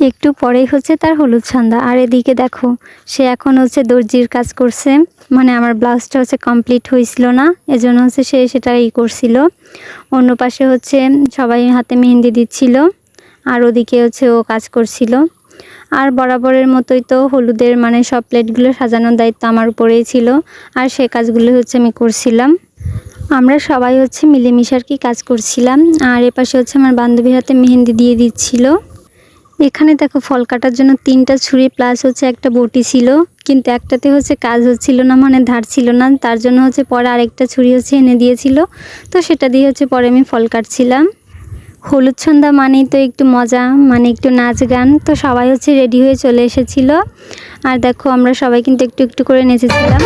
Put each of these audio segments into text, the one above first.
একটু পরেই হচ্ছে তার হলুদ সন্ধ্যা। আর এদিকে দেখো সে এখন হচ্ছে দর্জির কাজ করছে, মানে আমার ব্লাউজটা হচ্ছে কমপ্লিট হয়েছিল না, এজন্য হচ্ছে সে সেটাই করছিল। অন্য পাশে হচ্ছে সবাই হাতে মেহেন্দি দিচ্ছিল, আর ওদিকে হচ্ছে ও কাজ করছিল। আর বরাবরের মতোই তো হলুদের মানে সব প্লেটগুলো সাজানোর দায়িত্ব আমার উপরেই ছিল, আর সে কাজগুলো হচ্ছে আমি করছিলাম। আমরা সবাই হচ্ছে মিলেমিশে আর কি কাজ করছিলাম। আর এপাশে হচ্ছে আমার বান্ধবীর হাতে মেহেন্দি দিয়ে দিচ্ছিল। এখানে দেখো ফল কাটার জন্য 3টা ছুরি প্লাস হচ্ছে একটা বটি ছিল, কিন্তু একটাতে হচ্ছে কাজ হচ্ছিল না, মানে ধার ছিল না, তার জন্য হচ্ছে পরে আরেকটা ছুরি হচ্ছে এনে দিয়েছিল। তো সেটা দিয়ে হচ্ছে পরে আমি ফল কাটছিলাম। হলুদ সন্ধ্যা মানেই তো একটু মজা, মানে একটু নাচ গান, তো সবাই হচ্ছে রেডি হয়ে চলে এসেছিল। আর দেখো আমরা সবাই কিন্তু একটু একটু করে নেচেছিলাম।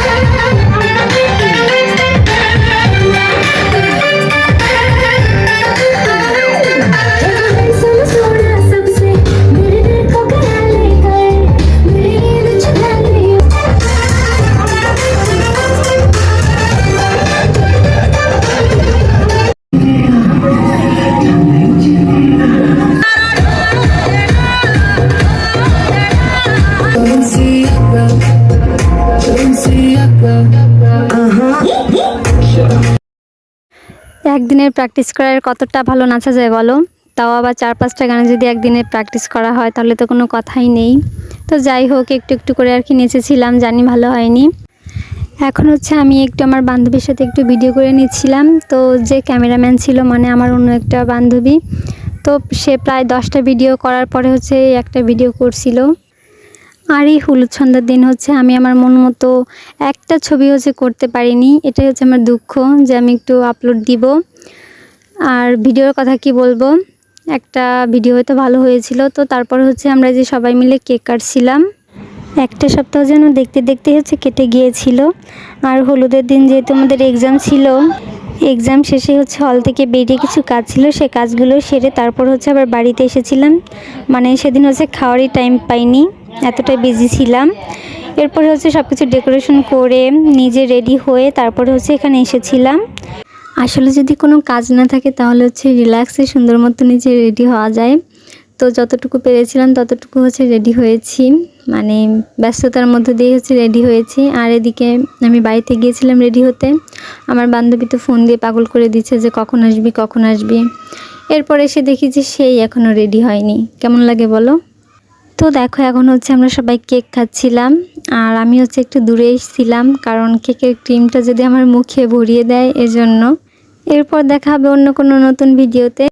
একদিনের প্র্যাকটিস করার কতটা ভালো নাচা যায় বলো, তাও আবার 4-5টা গানে যদি একদিনে প্র্যাকটিস করা হয় তাহলে তো কোনো কথাই নেই। তো যাই হোক একটু একটু করে আর কি নেচেছিলাম, জানি ভালো হয়নি। এখন হচ্ছে আমি একটু আমার বান্ধবীর সাথে একটু ভিডিও করে নিচ্ছিলাম। তো যে ক্যামেরাম্যান ছিল মানে আমার অন্য একটা বান্ধবী, তো সে প্রায় 10টা ভিডিও করার পরে হচ্ছে একটা ভিডিও করছিল। আর এই হলুদ সন্ধ্যার দিন হচ্ছে আমি আমার মন মতো একটা ছবি হচ্ছে করতে পারিনি, এটাই হচ্ছে আমার দুঃখ যে আমি একটু আপলোড দিব। আর ভিডিওর কথা কি বলবো, একটা ভিডিও হয়তো ভালো হয়েছিল। তো তারপর হচ্ছে আমরা যে সবাই মিলে কেক কাটছিলাম, একটা সপ্তাহ যেন দেখতে দেখতে হচ্ছে কেটে গিয়েছিল। আর হলুদের দিন যেহেতু আমাদের এক্সাম ছিল, এক্সাম শেষে হচ্ছে হল থেকে বেরিয়ে কিছু কাজ ছিল, সে কাজগুলো সেরে তারপর হচ্ছে আবার বাড়িতে এসেছিলাম। মানে সেদিন হচ্ছে খাওয়ারই টাইম পাইনি, এতটাই বিজি ছিলাম। এরপরে হচ্ছে সব কিছু ডেকোরেশন করে নিজে রেডি হয়ে তারপরে হচ্ছে এখানে এসেছিলাম। আসলে যদি কোনো কাজ না থাকে তাহলে হচ্ছে রিল্যাক্সে সুন্দর মতো নিজে রেডি হওয়া যায়। তো যতটুকু পেরেছিলাম ততটুকু হচ্ছে রেডি হয়েছি, মানে ব্যস্ততার মধ্যে দিয়ে হচ্ছে রেডি হয়েছি। আর এদিকে আমি বাড়িতে গিয়েছিলাম রেডি হতে, আমার বান্ধবী তো ফোন দিয়ে পাগল করে দিচ্ছে যে কখন আসবি কখন আসবি। এরপর এসে দেখি যে সেই এখনও রেডি হয়নি, কেমন লাগে বলো। তো দেখো এখন হচ্ছে আমরা সবাই কেক খাচ্ছিলাম, আর আমি হচ্ছে একটু দূরে এসেছিলাম কারণ কেকের ক্রিমটা যদি আমার মুখে ভরিয়ে দেয় এজন্য। এরপর দেখা হবে অন্য কোনো নতুন ভিডিওতে।